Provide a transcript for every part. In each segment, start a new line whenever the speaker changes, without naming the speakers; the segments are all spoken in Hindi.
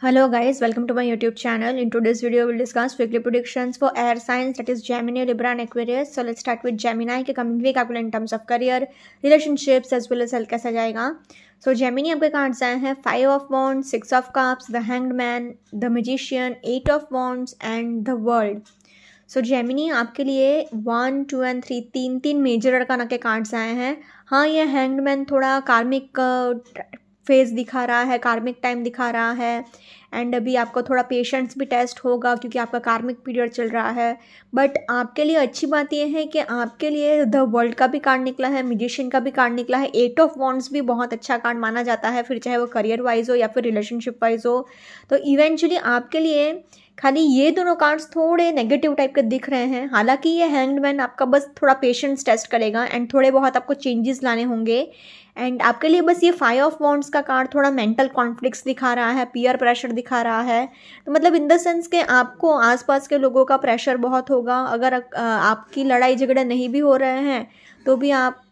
Hello guys, welcome to my YouTube channel. In today's video, we'll discuss weekly predictions for air signs, that is Gemini, Libra and Aquarius. So let's start with Gemini के coming week आपको in terms of career, relationships as well as health कैसा जाएगा. So Gemini आपके कार्ड्स आए हैं 5 of Wands, 6 of Cups, the Hanged Man, the Magician, 8 of Wands and the World. So Gemini आपके लिए 1, 2 and 3 तीन मेजर अरकाना के कार्ड्स आए हैं. हाँ, ये हैंग्ड मैन थोड़ा कार्मिक फेज दिखा रहा है, कार्मिक टाइम दिखा रहा है एंड अभी आपको थोड़ा पेशेंस भी टेस्ट होगा क्योंकि आपका कार्मिक पीरियड चल रहा है. बट आपके लिए अच्छी बात यह है कि आपके लिए द वर्ल्ड का भी कार्ड निकला है, म्यूजिशियन का भी कार्ड निकला है, 8 ऑफ वॉन्ड्स भी बहुत अच्छा कार्ड माना जाता है, फिर चाहे वो करियर वाइज हो या फिर रिलेशनशिप वाइज हो. तो इवेंचुअली आपके लिए खाली ये दोनों कार्ड्स थोड़े नेगेटिव टाइप के दिख रहे हैं. हालांकि ये हैंग्ड मैन आपका बस थोड़ा पेशेंस टेस्ट करेगा एंड थोड़े बहुत आपको चेंजेस लाने होंगे. एंड आपके लिए बस ये 5 ऑफ वॉन्ड्स का कार्ड थोड़ा मेंटल कॉन्फ्लिक्ट्स दिखा रहा है, पीयर प्रेशर दिखा रहा है. तो मतलब इन द सेंस के आपको आसपास के लोगों का प्रेशर बहुत होगा. अगर आपकी लड़ाई झगड़े नहीं भी हो रहे हैं तो भी आप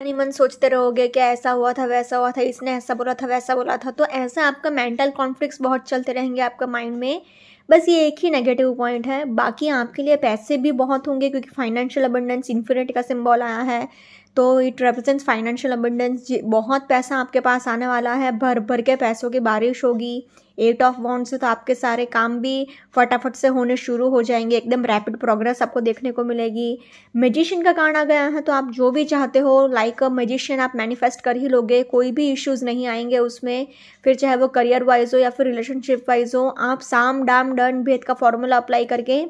मन सोचते रहोगे कि ऐसा हुआ था, वैसा हुआ था, इसने ऐसा बोला था, वैसा बोला था. तो ऐसा आपका मेंटल कॉन्फ्लिक्ट्स बहुत चलते रहेंगे आपका माइंड में. बस ये एक ही नेगेटिव पॉइंट है. बाकी आपके लिए पैसे भी बहुत होंगे क्योंकि फाइनेंशियल अबंडेंस इन्फिनिटी का सिंबल आया है. तो इट रिप्रेजेंट्स फाइनेंशियल अबंडेंस. बहुत पैसा आपके पास आने वाला है, भर भर के पैसों की बारिश होगी. 8 ऑफ वॉन्ड्स से तो आपके सारे काम भी फटाफट से होने शुरू हो जाएंगे, एकदम रैपिड प्रोग्रेस आपको देखने को मिलेगी. मैजिशियन का कार्ड आ गया है तो आप जो भी चाहते हो लाइक अ मैजिशियन आप मैनिफेस्ट कर ही लोगे, कोई भी इश्यूज़ नहीं आएंगे उसमें. फिर चाहे वो करियर वाइज हो या फिर रिलेशनशिप वाइज हो, आप साम डाम डन भेद का फॉर्मूला अप्लाई करके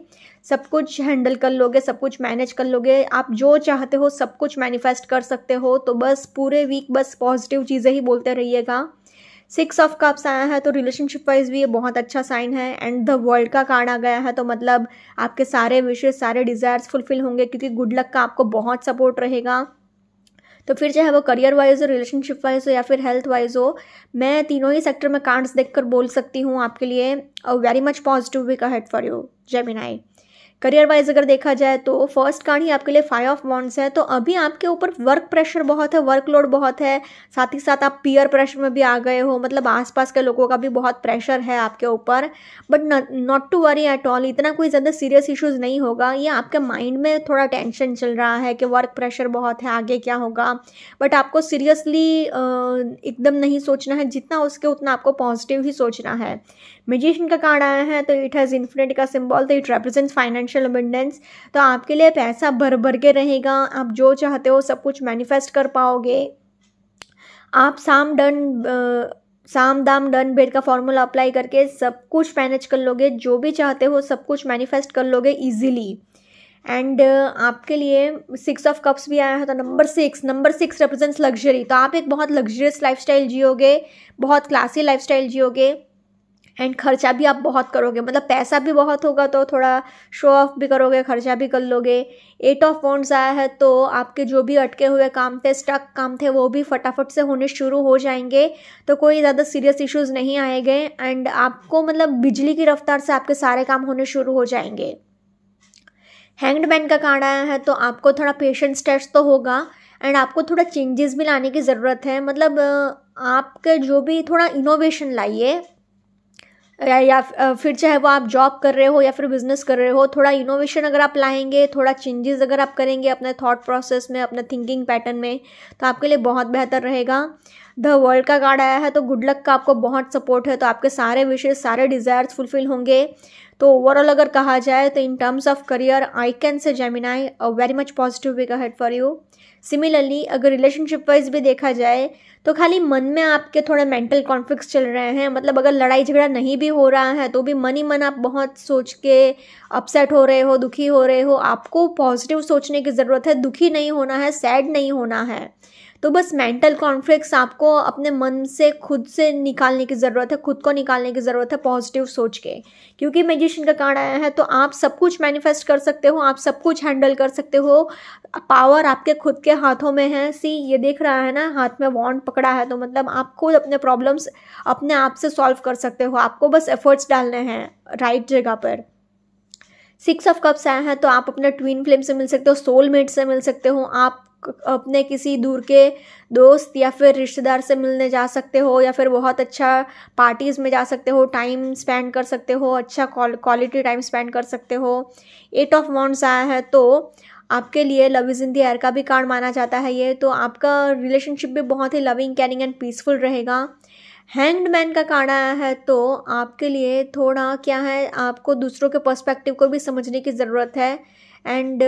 सब कुछ हैंडल कर लोगे, सब कुछ मैनेज कर लोगे. आप जो चाहते हो सब कुछ मैनिफेस्ट कर सकते हो. तो बस पूरे वीक बस पॉजिटिव चीज़ें ही बोलते रहिएगा. 6 ऑफ कप्स आया है तो रिलेशनशिप वाइज भी ये बहुत अच्छा साइन है. एंड द वर्ल्ड का कार्ड आ गया है तो मतलब आपके सारे विशेष, सारे डिज़ायर्स फुलफिल होंगे क्योंकि गुड लक का आपको बहुत सपोर्ट रहेगा. तो फिर चाहे वो करियर वाइज हो, रिलेशनशिप वाइज हो या फिर हेल्थ वाइज हो, मैं तीनों ही सेक्टर में कार्ड्स देखकर बोल सकती हूँ आपके लिए very much positive week ahead for you Gemini. Career wise अगर देखा जाए तो फर्स्ट कार्ड ही आपके लिए 5 ऑफ वॉन्ड्स है. तो अभी आपके ऊपर वर्क प्रेशर बहुत है, वर्कलोड बहुत है, साथ ही साथ आप पीयर प्रेशर में भी आ गए हो. मतलब आसपास के लोगों का भी बहुत प्रेशर है आपके ऊपर. But not to worry at all, इतना कोई ज़्यादा सीरियस इश्यूज़ नहीं होगा. ये आपके माइंड में थोड़ा टेंशन चल रहा है कि वर्क प्रेशर बहुत है, आगे क्या होगा. बट आपको सीरियसली एकदम नहीं सोचना है, जितना उसके उतना आपको पॉजिटिव ही सोचना है. मैजिशियन का कार्ड आया है तो इट हैज़ इन्फिनिटी का सिंबल, तो इट रिप्रेजेंट्स फाइनेंशियल अबंडेंस. तो आपके लिए पैसा भर भर के रहेगा, आप जो चाहते हो सब कुछ मैनिफेस्ट कर पाओगे. आप साम दाम डन बेड का फॉर्मूला अप्लाई करके सब कुछ मैनेज कर लोगे, जो भी चाहते हो सब कुछ मैनिफेस्ट कर लोगे ईजिली. एंड आपके लिए 6 ऑफ कप्स भी आया है तो नंबर 6 रिप्रेजेंट्स लग्जरी. तो आप एक बहुत लग्जरियस लाइफस्टाइल जियोगे, बहुत क्लासी लाइफस्टाइल जियोगे एंड खर्चा भी आप बहुत करोगे. मतलब पैसा भी बहुत होगा तो थोड़ा शो ऑफ भी करोगे, खर्चा भी कर लोगे. 8 ऑफ वॉन्ड्स आया है तो आपके जो भी अटके हुए काम थे, स्टक काम थे, वो भी फटाफट से होने शुरू हो जाएंगे. तो कोई ज़्यादा सीरियस इश्यूज़ नहीं आएंगे एंड आपको मतलब बिजली की रफ्तार से आपके सारे काम होने शुरू हो जाएंगे. हैंग्ड मैन का कार्ड आया है तो आपको थोड़ा पेशेंस टेस्ट तो होगा एंड आपको थोड़ा चेंजेस भी लाने की ज़रूरत है. मतलब आपके जो भी थोड़ा इनोवेशन लाइए, या फिर चाहे वो आप जॉब कर रहे हो या फिर बिजनेस कर रहे हो, थोड़ा इनोवेशन अगर आप लाएंगे, थोड़ा चेंजेस अगर आप करेंगे अपने थॉट प्रोसेस में, अपने थिंकिंग पैटर्न में, तो आपके लिए बहुत बेहतर रहेगा. द वर्ल्ड का कार्ड आया है तो गुड लक का आपको बहुत सपोर्ट है. तो आपके सारे विशेष, सारे डिज़ायर्स फुलफिल होंगे. तो ओवरऑल अगर कहा जाए तो in terms of career I can say Gemini a very much positive week ahead for you. Similarly अगर रिलेशनशिप वाइज भी देखा जाए तो खाली मन में आपके थोड़े मेंटल कॉन्फ्लिक्ट्स चल रहे हैं. मतलब अगर लड़ाई झगड़ा नहीं भी हो रहा है तो भी मन ही मन आप बहुत सोच के अपसेट हो रहे हो, दुखी हो रहे हो. आपको पॉजिटिव सोचने की ज़रूरत है, दुखी नहीं होना है, सैड नहीं होना है. तो बस मेंटल कॉन्फ्लिक्ट्स आपको अपने मन से खुद से निकालने की ज़रूरत है, खुद को निकालने की ज़रूरत है पॉजिटिव सोच के. क्योंकि मैजिशियन का कार्ड आया है तो आप सब कुछ मैनिफेस्ट कर सकते हो, आप सब कुछ हैंडल कर सकते हो. पावर आपके खुद के हाथों में है. ये देख रहा है ना, हाथ में वॉन्ड पकड़ा है, तो मतलब आप खुद अपने प्रॉब्लम्स अपने आप से सॉल्व कर सकते हो. आपको बस एफर्ट्स डालने हैं राइट जगह पर. 6 ऑफ कप्स आया है तो आप अपने ट्विन फ्लेम से मिल सकते हो, सोलमेट से मिल सकते हो, आप अपने किसी दूर के दोस्त या फिर रिश्तेदार से मिलने जा सकते हो, या फिर बहुत अच्छा पार्टीज़ में जा सकते हो, टाइम स्पेंड कर सकते हो, अच्छा क्वालिटी टाइम स्पेंड कर सकते हो। 8 ऑफ वॉन्ड्स आया है तो आपके लिए love is in the air का भी कार्ड माना जाता है ये, तो आपका रिलेशनशिप भी बहुत ही लविंग, केयरिंग एंड पीसफुल रहेगा। हैंग्ड मैन का कार्ड आया है तो आपके लिए थोड़ा क्या है, आपको दूसरों के पर्सपेक्टिव को भी समझने की ज़रूरत है। एंड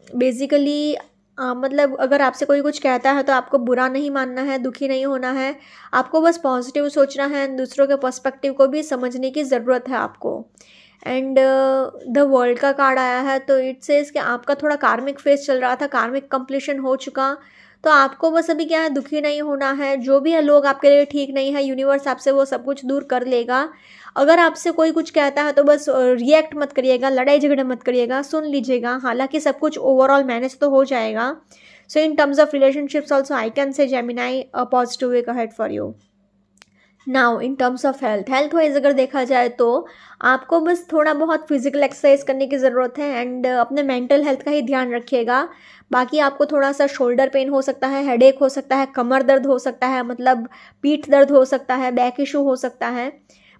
बेसिकली मतलब अगर आपसे कोई कुछ कहता है तो आपको बुरा नहीं मानना है, दुखी नहीं होना है, आपको बस पॉजिटिव सोचना है, दूसरों के पर्सपेक्टिव को भी समझने की ज़रूरत है आपको। एंड द वर्ल्ड का कार्ड आया है तो इट सेज कि आपका थोड़ा कार्मिक फेज चल रहा था, कार्मिक कंप्लीशन हो चुका, तो आपको बस अभी क्या है, दुखी नहीं होना है। जो भी है लोग आपके लिए ठीक नहीं है, यूनिवर्स आपसे वो सब कुछ दूर कर लेगा। अगर आपसे कोई कुछ कहता है तो बस रिएक्ट मत करिएगा, लड़ाई झगड़े मत करिएगा, सुन लीजिएगा, हालांकि सब कुछ ओवरऑल मैनेज तो हो जाएगा। So in terms of relationships also I can say Gemini a positive week ahead for you. Now in terms of health wise अगर देखा जाए तो आपको बस थोड़ा बहुत फिजिकल एक्सरसाइज करने की ज़रूरत है एंड अपने मेंटल हेल्थ का ही ध्यान रखिएगा। बाकी आपको थोड़ा सा शोल्डर पेन हो सकता है, हेडेक हो सकता है, कमर दर्द हो सकता है, मतलब पीठ दर्द हो सकता है, बैक इशू हो सकता है,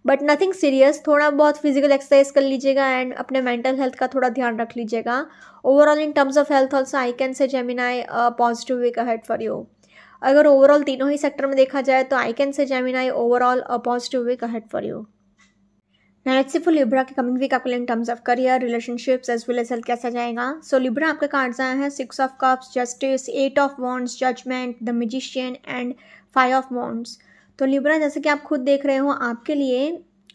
बट नथिंग सीरियस। थोड़ा बहुत फिजिकल एक्सरसाइज कर लीजिएगा एंड अपने मेंटल हेल्थ का थोड़ा ध्यान रख लीजिएगा। Overall in terms of health also I can say Gemini positive week ahead for you. अगर ओवरऑल तीनों ही सेक्टर में देखा जाए तो I can say Gemini overall a positive week ahead for you. Now let's see for Libra के कमिंग वीक आपके लिए in terms of career, relationships as well as health कैसा जाएगा। सो लिब्रा आपके कार्ड्स आए हैं 6 of cups, justice, 8 of wands, judgement, the magician and 5 of wands. तो लिब्रा जैसे कि आप खुद देख रहे हो आपके लिए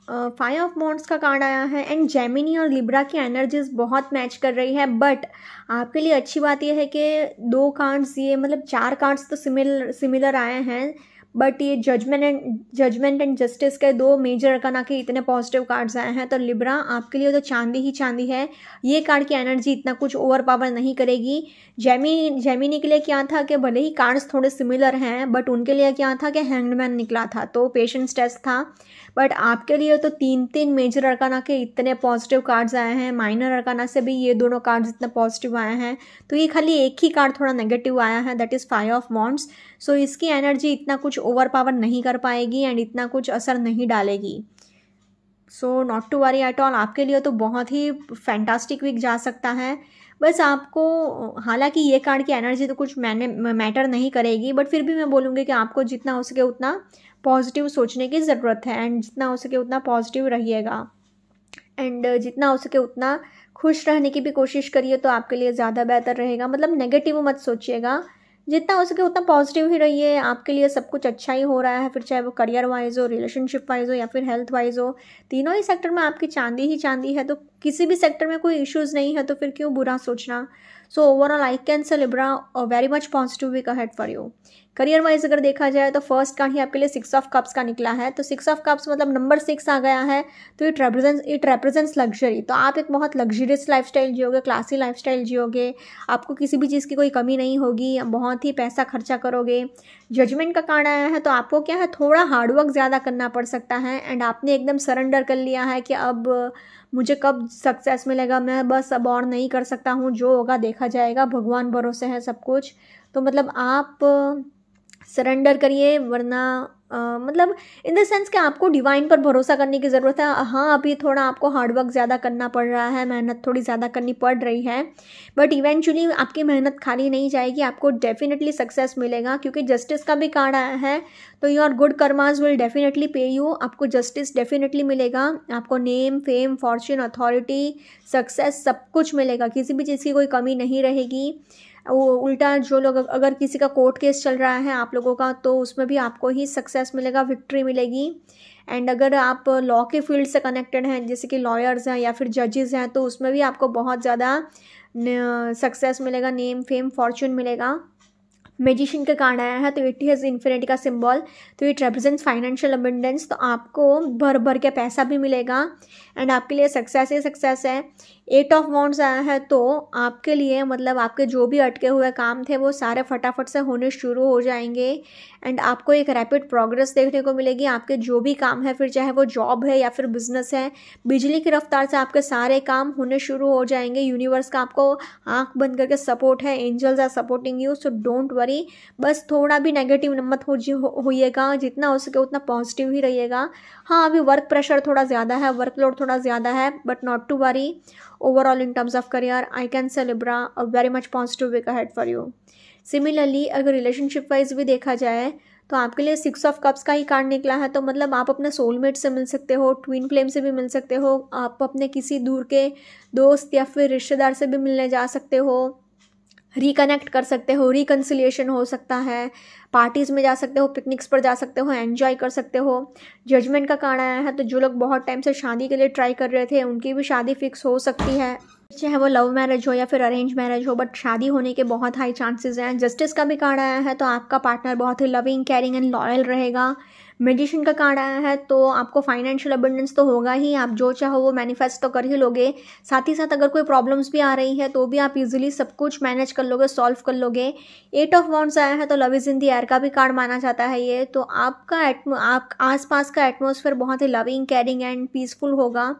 5 ऑफ वॉन्ड्स का कार्ड आया है एंड जेमिनी और लिब्रा की एनर्जीज बहुत मैच कर रही है। बट आपके लिए अच्छी बात यह है कि 2 कार्ड्स, ये मतलब 4 कार्ड्स तो सिमिलर आए हैं, बट ये जजमेंट एंड जस्टिस के 2 मेजर अरकाना के इतने पॉजिटिव कार्ड्स आए हैं। तो लिब्रा आपके लिए तो चांदी ही चांदी है, ये कार्ड की एनर्जी इतना कुछ ओवर पावर नहीं करेगी। जेमिनी के लिए क्या था कि भले ही कार्ड्स थोड़े सिमिलर हैं बट उनके लिए क्या था कि हैंग्डमैन निकला था तो पेशेंस टेस्ट था। बट आपके लिए तो 3 मेजर अरकाना के इतने पॉजिटिव कार्ड्स आए हैं, माइनर अरकाना से भी ये दोनों कार्ड्स इतने पॉजिटिव आए हैं, तो ये खाली एक ही कार्ड थोड़ा नेगेटिव आया है, दैट इज़ 5 ऑफ वॉन्ड्स। सो इसकी एनर्जी इतना कुछ ओवर पावर नहीं कर पाएगी एंड इतना कुछ असर नहीं डालेगी। So not to worry at all, आपके लिए तो बहुत ही फैंटास्टिक वीक जा सकता है। बस आपको, हालांकि ये कार्ड की एनर्जी तो कुछ मैटर नहीं करेगी, बट फिर भी मैं बोलूँगी कि आपको जितना हो सके उतना पॉजिटिव सोचने की ज़रूरत है एंड जितना हो सके उतना पॉजिटिव रहिएगा एंड जितना हो सके उतना खुश रहने की भी कोशिश करिए, तो आपके लिए ज़्यादा बेहतर रहेगा। मतलब नेगेटिव मत सोचिएगा, जितना हो सके उतना पॉजिटिव ही रहिए, आपके लिए सब कुछ अच्छा ही हो रहा है, फिर चाहे वो करियर वाइज हो, रिलेशनशिप वाइज हो या फिर हेल्थ वाइज हो, तीनों ही सेक्टर में आपकी चांदी ही चांदी है। तो किसी भी सेक्टर में कोई इश्यूज़ नहीं है तो फिर क्यों बुरा सोचना। So overall I can say Libra very much positive week ahead for you. Career wise अगर देखा जाए तो फर्स्ट कार्ड ही आपके लिए 6 ऑफ कप्स का निकला है, तो 6 ऑफ कप्स मतलब नंबर 6 आ गया है, तो इट रेप्रेजेंट्स लग्जरी। तो आप एक बहुत लग्जरियस लाइफस्टाइल जियोगे, क्लासी लाइफस्टाइल जियोगे, आपको किसी भी चीज़ की कोई कमी नहीं होगी, बहुत ही पैसा खर्चा करोगे। जजमेंट का कार्ड आया है तो आपको क्या है, थोड़ा हार्डवर्क ज़्यादा करना पड़ सकता है एंड आपने एकदम सरेंडर कर लिया है कि अब मुझे कब सक्सेस मिलेगा, मैं बस अब और नहीं कर सकता हूँ, जो होगा देखा जाएगा, भगवान भरोसे है सब कुछ। तो मतलब आप सरेंडर करिए, वरना मतलब इन द सेंस कि आपको डिवाइन पर भरोसा करने की ज़रूरत है। हाँ, अभी थोड़ा आपको हार्डवर्क ज़्यादा करना पड़ रहा है, मेहनत थोड़ी ज़्यादा करनी पड़ रही है, बट इवेंचुअली आपकी मेहनत खाली नहीं जाएगी, आपको डेफिनेटली सक्सेस मिलेगा। क्योंकि जस्टिस का भी कार्ड आया है तो your good karmas will definitely पे यू, आपको जस्टिस डेफिनेटली मिलेगा, आपको name, fame, Fortune, authority, success सब कुछ मिलेगा, किसी भी चीज़ की कोई कमी नहीं रहेगी। उल्टा जो लोग, अगर किसी का कोर्ट केस चल रहा है आप लोगों का, तो उसमें भी आपको ही सक्सेस मिलेगा, विक्ट्री मिलेगी। एंड अगर आप लॉ के फील्ड से कनेक्टेड हैं, जैसे कि लॉयर्स हैं या फिर जजेस हैं, तो उसमें भी आपको बहुत ज़्यादा सक्सेस मिलेगा, नेम, फेम, फॉर्च्यून मिलेगा। मैजिशियन का कार्ड आया है तो इट हैज़ इन्फिनिटी का सिंबल, तो इट रिप्रेजेंट्स फाइनेंशियल अबंडेंस। तो आपको भर भर के पैसा भी मिलेगा एंड आपके लिए सक्सेस ही सक्सेस है। 8 ऑफ वॉन्ड्स आया है तो आपके लिए मतलब आपके जो भी अटके हुए काम थे वो सारे फटाफट से होने शुरू हो जाएंगे एंड आपको एक रैपिड प्रोग्रेस देखने को मिलेगी। आपके जो भी काम है, फिर चाहे वो जॉब है या फिर बिजनेस है, बिजली की रफ्तार से आपके सारे काम होने शुरू हो जाएंगे। यूनिवर्स का आपको आंख बंद करके सपोर्ट है, angels are supporting you, so don't worry. बस थोड़ा भी नेगेटिव मत होइएगा, जितना हो सके उतना पॉजिटिव ही रहिएगा। हाँ, अभी वर्क प्रेशर थोड़ा ज़्यादा है, वर्कलोड थोड़ा ज़्यादा है, but not to worry. Overall in terms of career I can say Libra a very much positive week ahead for you. Similarly अगर रिलेशनशिप वाइज भी देखा जाए तो आपके लिए 6 ऑफ कप्स का ही कार्ड निकला है, तो मतलब आप अपने सोलमेट से मिल सकते हो, ट्विन फ्लेम से भी मिल सकते हो, आप अपने किसी दूर के दोस्त या फिर रिश्तेदार से भी मिलने जा सकते हो, रिकनेक्ट कर सकते हो, रिकन्सिलिएशन हो सकता है, पार्टीज़ में जा सकते हो, पिकनिक्स पर जा सकते हो, एंजॉय कर सकते हो। जजमेंट का कार्ड आया है तो जो लोग बहुत टाइम से शादी के लिए ट्राई कर रहे थे उनकी भी शादी फिक्स हो सकती है, चाहे वो लव मैरिज हो या फिर अरेंज मैरिज हो, बट शादी होने के बहुत हाई चांसेस हैं। जस्टिस का भी कार्ड आया है तो आपका पार्टनर बहुत ही लविंग, केयरिंग एंड लॉयल रहेगा। मैजिशियन का कार्ड आया है तो आपको फाइनेंशियल अबंडेंस तो होगा ही, आप जो चाहो वो मैनिफेस्ट तो कर ही लोगे। साथ ही साथ अगर कोई प्रॉब्लम्स भी आ रही है तो भी आप इजीली सब कुछ मैनेज कर लोगे, सॉल्व कर लोगे। 8 ऑफ वॉन्ड्स आया है तो love is in the air का भी कार्ड माना जाता है ये, तो आपका आप आसपास का एटमॉस्फेयर बहुत ही लविंग, केयरिंग एंड पीसफुल होगा।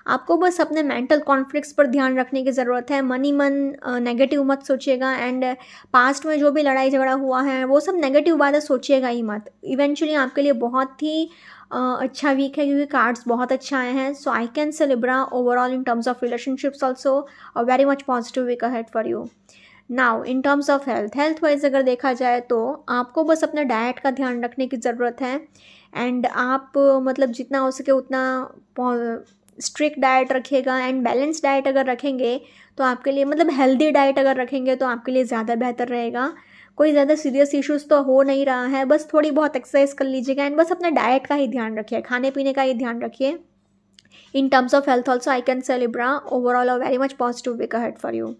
आपको बस अपने मेंटल कॉन्फ्लिक्ट्स पर ध्यान रखने की ज़रूरत है। मन ही मन नेगेटिव मत सोचिएगा एंड पास्ट में जो भी लड़ाई झगड़ा हुआ है वो सब नेगेटिव बातें सोचिएगा ही मत। इवेंचुअली आपके लिए बहुत ही अच्छा वीक है क्योंकि कार्ड्स बहुत अच्छा आए हैं। So I can say Libra overall in terms of relationships also a very much positive week ahead for you. Now in terms of health wise अगर देखा जाए तो आपको बस अपने डाइट का ध्यान रखने की ज़रूरत है एंड आप मतलब जितना हो सके उतना स्ट्रिक्ट डाइट रखिएगा एंड बैलेंस डाइट अगर रखेंगे तो आपके लिए मतलब हेल्दी डाइट अगर रखेंगे तो आपके लिए ज़्यादा बेहतर रहेगा। कोई ज़्यादा सीरियस इश्यूज़ तो हो नहीं रहा है, बस थोड़ी बहुत एक्सरसाइज कर लीजिएगा एंड बस अपने डाइट का ही ध्यान रखिए, खाने पीने का ही ध्यान रखिए। In terms of health also I can say Libra overall a very much positive week ahead for you.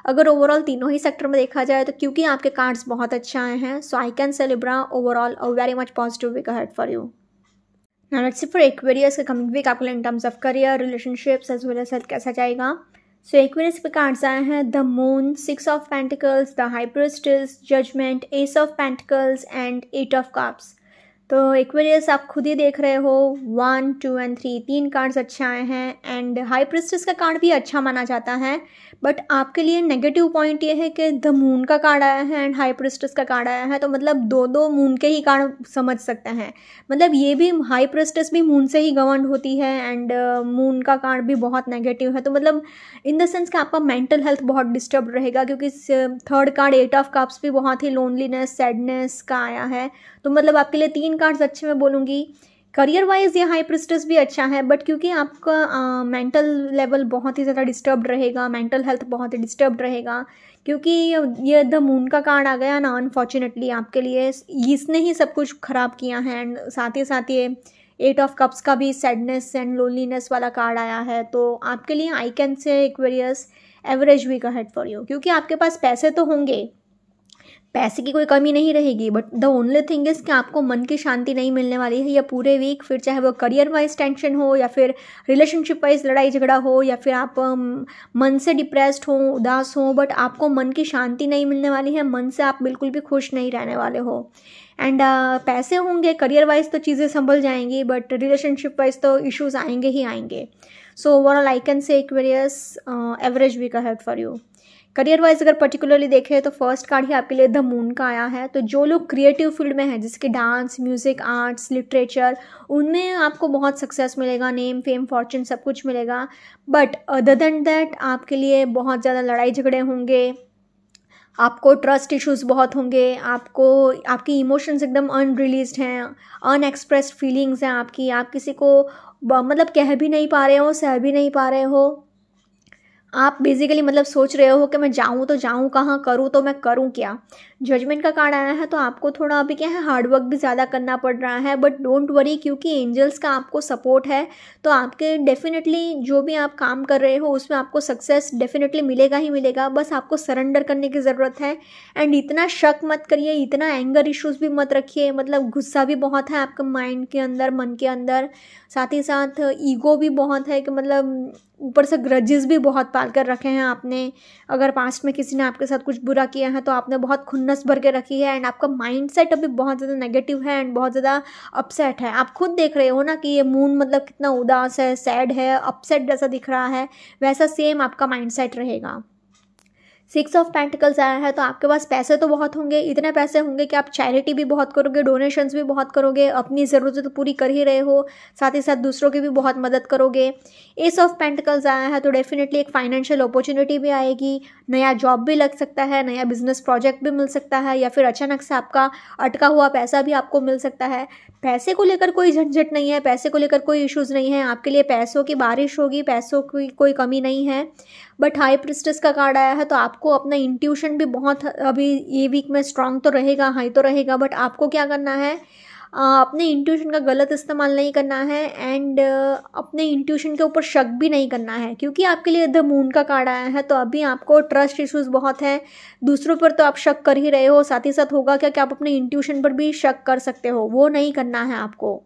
अगर ओवरऑल तीनों ही सेक्टर में देखा जाए तो क्योंकि आपके कार्ड्स बहुत अच्छे आए हैं, so I can say Libra overall a very much positive week ahead for you. Now let's see for Aquarius का कमिंग वीक आपके लिए in terms of career, relationships as well as health कैसा जाएगा। सो Aquarius पे कार्ड्स आए हैं the moon, 6 of pentacles, the high priestess, judgement, ace of pentacles and 8 of cups. तो Aquarius आप खुद ही देख रहे हो 1, 2 एंड 3 तीन कार्ड्स अच्छे आए हैं एंड हाई प्रीस्टेस का कार्ड भी अच्छा माना जाता है, बट आपके लिए नेगेटिव पॉइंट ये है कि द मून का कार्ड आया है एंड हाई प्रीस्टेस का कार्ड आया है, तो मतलब दो मून के ही कार्ड समझ सकते हैं। मतलब ये भी हाई प्रीस्टेस भी मून से ही गवर्न होती है एंड मून का कार्ड भी बहुत नेगेटिव है, तो मतलब इन द सेंस कि आपका मेंटल हेल्थ बहुत डिस्टर्ब रहेगा क्योंकि थर्ड कार्ड 8 ऑफ कप्स भी बहुत ही लोनलीनेस, सैडनेस का आया है, तो मतलब आपके लिए 3 कार्ड्स अच्छे मैं बोलूँगी। करियर वाइज ये हाई प्रीस्टेस भी अच्छा है, बट क्योंकि आपका मेंटल लेवल बहुत ही ज़्यादा डिस्टर्ब रहेगा, मेंटल हेल्थ बहुत ही डिस्टर्ब रहेगा क्योंकि ये द मून का कार्ड आ गया ना, अनफॉर्चुनेटली आपके लिए इसने ही सब कुछ ख़राब किया है एंड साथ ही साथ ये 8 ऑफ कप्स का भी सैडनेस एंड लोनलीनेस वाला कार्ड आया है, तो आपके लिए I can say Aquarius average week ahead for you. क्योंकि आपके पास पैसे तो होंगे, पैसे की कोई कमी नहीं रहेगी, but the only thing is कि आपको मन की शांति नहीं मिलने वाली है ये पूरे वीक, फिर चाहे वो करियर वाइज टेंशन हो या फिर रिलेशनशिप वाइज लड़ाई झगड़ा हो या फिर आप मन से डिप्रेस्ड हो, उदास हो, बट आपको मन की शांति नहीं मिलने वाली है, मन से आप बिल्कुल भी खुश नहीं रहने वाले हो। एंड पैसे होंगे, करियर वाइज तो चीज़ें संभल जाएंगी, बट रिलेशनशिप वाइज तो इश्यूज़ आएंगे ही आएंगे। So overall I can say Aquarius average week ahead for you. Career wise अगर पर्टिकुलरली देखें तो फर्स्ट कार्ड ही आपके लिए द मून का आया है, तो जो लोग क्रिएटिव फील्ड में हैं जैसे कि डांस, म्यूज़िक, आर्ट्स, लिटरेचर, उनमें आपको बहुत सक्सेस मिलेगा, नेम, फेम, फॉर्चून सब कुछ मिलेगा, बट अदर देन दैट आपके लिए बहुत ज़्यादा लड़ाई झगड़े होंगे, आपको ट्रस्ट इश्यूज़ बहुत होंगे, आपकी इमोशंस एकदम अनरिलीज्ड हैं, अनएक्सप्रेस्ड फीलिंग्स हैं आपकी, आप किसी को मतलब कह भी नहीं पा रहे हो, सह भी नहीं पा रहे हो, आप बेसिकली मतलब सोच रहे हो कि मैं जाऊँ तो जाऊँ कहाँ, करूँ तो मैं करूँ क्या। जजमेंट का कार्ड आया है तो आपको थोड़ा अभी क्या है, हार्डवर्क भी ज़्यादा करना पड़ रहा है, बट डोंट वरी, क्योंकि एंजल्स का आपको सपोर्ट है। तो आपके डेफिनेटली जो भी आप काम कर रहे हो उसमें आपको सक्सेस डेफिनेटली मिलेगा ही मिलेगा। बस आपको सरेंडर करने की ज़रूरत है। एंड इतना शक मत करिए, इतना एंगर इश्यूज़ भी मत रखिए, मतलब गुस्सा भी बहुत है आपके माइंड के अंदर, मन के अंदर। साथ ही साथ ईगो भी बहुत है कि मतलब ऊपर से ग्रजेस भी बहुत पाल कर रखे हैं आपने। अगर पास्ट में किसी ने आपके साथ कुछ बुरा किया है तो आपने बहुत खुन्नस भर के रखी है। एंड आपका माइंडसेट अभी बहुत ज़्यादा नेगेटिव है एंड बहुत ज़्यादा अपसेट है। आप खुद देख रहे हो ना कि ये मून मतलब कितना उदास है, सैड है, अपसेट जैसा दिख रहा है। वैसा सेम आपका माइंडसेट रहेगा। 6 ऑफ पेंटिकल्स आया है तो आपके पास पैसे तो बहुत होंगे, इतने पैसे होंगे कि आप चैरिटी भी बहुत करोगे, डोनेशंस भी बहुत करोगे, अपनी ज़रूरतें तो पूरी कर ही रहे हो, साथ ही साथ दूसरों की भी बहुत मदद करोगे। एस ऑफ पेंटिकल्स आया है तो डेफिनेटली एक फाइनेंशियल अपॉर्चुनिटी भी आएगी, नया जॉब भी लग सकता है, नया बिजनेस प्रोजेक्ट भी मिल सकता है, या फिर अचानक से आपका अटका हुआ पैसा भी आपको मिल सकता है। पैसे को लेकर कोई झंझट नहीं है, पैसे को लेकर कोई इश्यूज़ नहीं है, आपके लिए पैसों की बारिश होगी, पैसों की कोई कमी नहीं है। बट हाई प्रिस्टेस का कार्ड आया है तो आपको अपना इंट्यूशन भी बहुत अभी ये वीक में स्ट्रांग तो रहेगा, हाई तो रहेगा, बट आपको क्या करना है, अपने इंट्यूशन का गलत इस्तेमाल नहीं करना है। एंड अपने इंट्यूशन के ऊपर शक भी नहीं करना है, क्योंकि आपके लिए द मून का कार्ड आया है तो अभी आपको ट्रस्ट इश्यूज़ बहुत हैं। दूसरों पर तो आप शक कर ही रहे हो, साथ ही साथ होगा क्या कि आप अपने इंट्यूशन पर भी शक कर सकते हो, वो नहीं करना है आपको।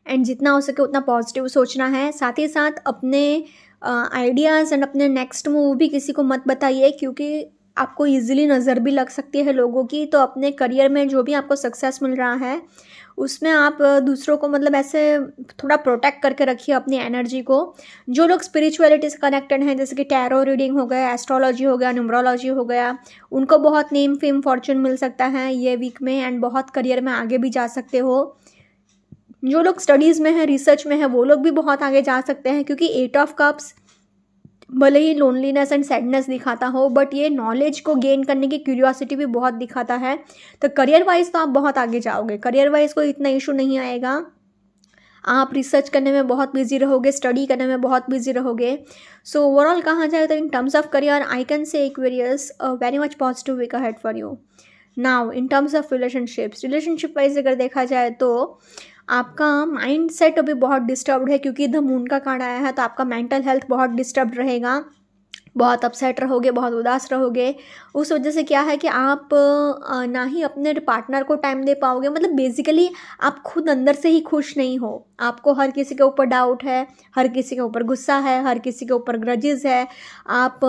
एंड जितना हो सके उतना पॉजिटिव सोचना है। साथ ही साथ अपने आइडियाज़ एंड अपने नेक्स्ट मूव भी किसी को मत बताइए, क्योंकि आपको इजीली नज़र भी लग सकती है लोगों की। तो अपने करियर में जो भी आपको सक्सेस मिल रहा है उसमें आप दूसरों को मतलब ऐसे थोड़ा प्रोटेक्ट करके रखिए अपनी एनर्जी को। जो लोग स्पिरिचुअलिटी से कनेक्टेड हैं, जैसे कि टैरो रीडिंग हो गया, एस्ट्रोलॉजी हो गया, न्यूमरोलॉजी हो गया, उनको बहुत नेम फेम फॉर्चून मिल सकता है ये वीक में, एंड बहुत करियर में आगे भी जा सकते हो। जो लोग स्टडीज़ में है, रिसर्च में है, वो लोग भी बहुत आगे जा सकते हैं, क्योंकि 8 ऑफ कप्स भले ही लोनलीनेस एंड सैडनेस दिखाता हो, बट ये नॉलेज को गेन करने की क्यूरियोसिटी भी बहुत दिखाता है। तो करियर वाइज तो आप बहुत आगे जाओगे, करियर वाइज कोई इतना इशू नहीं आएगा। आप रिसर्च करने में बहुत बिजी रहोगे, स्टडी करने में बहुत बिजी रहोगे। सो ओवरऑल कहा जाए तो in terms of career I can say Aquarius very much positive week ahead for you. Now in terms of relationship wise अगर देखा जाए तो आपका माइंड सेट अभी बहुत डिस्टर्ब्ड है, क्योंकि द मून का कार्ड आया है तो आपका मेंटल हेल्थ बहुत डिस्टर्ब्ड रहेगा, बहुत अपसेट रहोगे, बहुत उदास रहोगे। उस वजह से क्या है कि आप ना ही अपने पार्टनर को टाइम दे पाओगे, मतलब बेसिकली आप खुद अंदर से ही खुश नहीं हो। आपको हर किसी के ऊपर डाउट है, हर किसी के ऊपर गुस्सा है, हर किसी के ऊपर ग्रजेस है। आप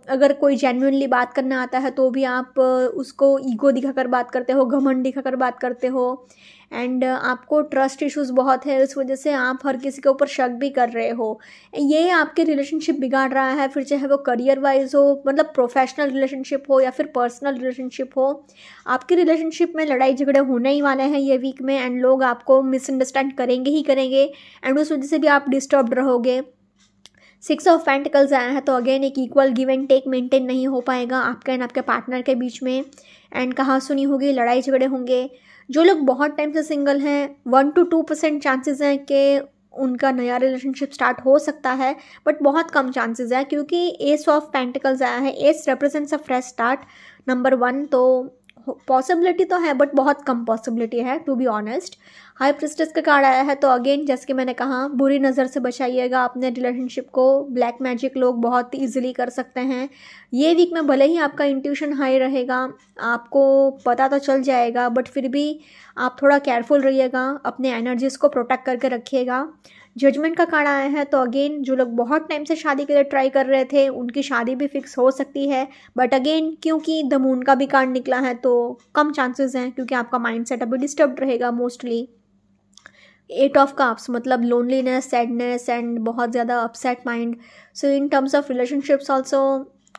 अगर कोई जेन्युइनली बात करना आता है तो भी आप उसको ईगो दिखाकर बात करते हो, घमंड दिखाकर बात करते हो। एंड आपको ट्रस्ट इश्यूज़ बहुत है, इस वजह से आप हर किसी के ऊपर शक भी कर रहे हो। ये आपके रिलेशनशिप बिगाड़ रहा है, फिर चाहे वो करियर वाइज हो, मतलब प्रोफेशनल रिलेशनशिप हो या फिर पर्सनल रिलेशनशिप हो। आपकी रिलेशनशिप में लड़ाई झगड़े होने ही वाले हैं ये वीक में, एंड लोग आपको मिसअंडरस्टैंड करेंगे ही करेंगे, एंड उस वजह से भी आप डिस्टर्ब रहोगे। 6 ऑफ पेंटिकल्स आया है तो अगेन एक equal give and take maintain नहीं हो पाएगा आपके एंड आपके पार्टनर के बीच में, एंड कहासुनी होगी, लड़ाई झगड़े होंगे। जो लोग बहुत टाइम से सिंगल हैं 1 to 2% चांसेस हैं कि उनका नया रिलेशनशिप स्टार्ट हो सकता है, बट बहुत कम चांसेस है, क्योंकि एस ऑफ पेंटिकल्स आया है। Ace represents a fresh start, number 1, तो पॉसिबिलिटी तो है बट बहुत कम पॉसिबिलिटी है to be honest. High priestess का कार्ड आया है तो अगेन जैसे कि मैंने कहा, बुरी नज़र से बचाइएगा अपने रिलेशनशिप को। ब्लैक मैजिक लोग बहुत इजीली कर सकते हैं ये वीक में। भले ही आपका इंट्यूशन हाई रहेगा, आपको पता तो चल जाएगा, बट फिर भी आप थोड़ा केयरफुल रहिएगा, अपने एनर्जीज़ को प्रोटेक्ट करके रखिएगा। जजमेंट का कार्ड आया है तो अगेन जो लोग बहुत टाइम से शादी के लिए ट्राई कर रहे थे उनकी शादी भी फिक्स हो सकती है, बट अगेन क्योंकि द मून का भी कार्ड निकला है तो कम चांसेस हैं, क्योंकि आपका माइंडसेट अभी डिस्टर्ब रहेगा मोस्टली। 8 ऑफ कप्स मतलब लोनलीनेस, सैडनेस एंड बहुत ज़्यादा upset mind. So in terms of relationships also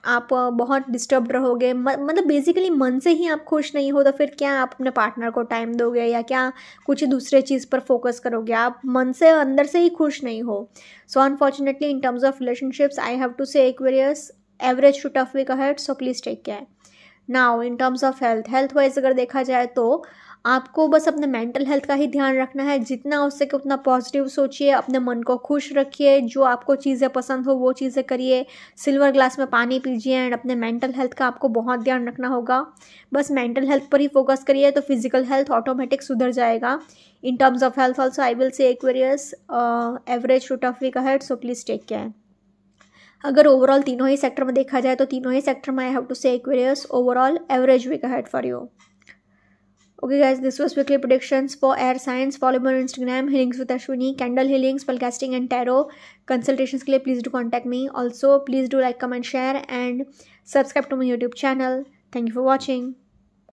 आप बहुत डिस्टर्ब रहोगे, मतलब बेसिकली मन से ही आप खुश नहीं हो, तो फिर क्या आप अपने पार्टनर को टाइम दोगे या क्या कुछ दूसरे चीज़ पर फोकस करोगे, आप मन से अंदर से ही खुश नहीं हो। So unfortunately in terms of relationships I have to say Aquarius average to tough week ahead, so please take care. Now in terms of health wise अगर देखा जाए तो आपको बस अपने मेंटल हेल्थ का ही ध्यान रखना है, जितना हो सके उतना पॉजिटिव सोचिए, अपने मन को खुश रखिए, जो आपको चीज़ें पसंद हो वो चीज़ें करिए, सिल्वर ग्लास में पानी पीजिए एंड अपने मेंटल हेल्थ का आपको बहुत ध्यान रखना होगा। बस मेंटल हेल्थ पर ही फोकस करिए तो फिजिकल हेल्थ ऑटोमेटिक सुधर जाएगा। In terms of health also I will say Aquarius average to tough week ahead, so please take care. अगर ओवरऑल तीनों ही सेक्टर में देखा जाए तो तीनों ही सेक्टर में I have to say Aquarius overall average week ahead for you. Okay guys, this was weekly predictions for air signs. Follow me on Instagram, healings with Ashwini, candle healings, spellcasting and tarot consultations के लिए please do contact me. Also please do like, comment, share and subscribe to my YouTube channel. Thank you for watching.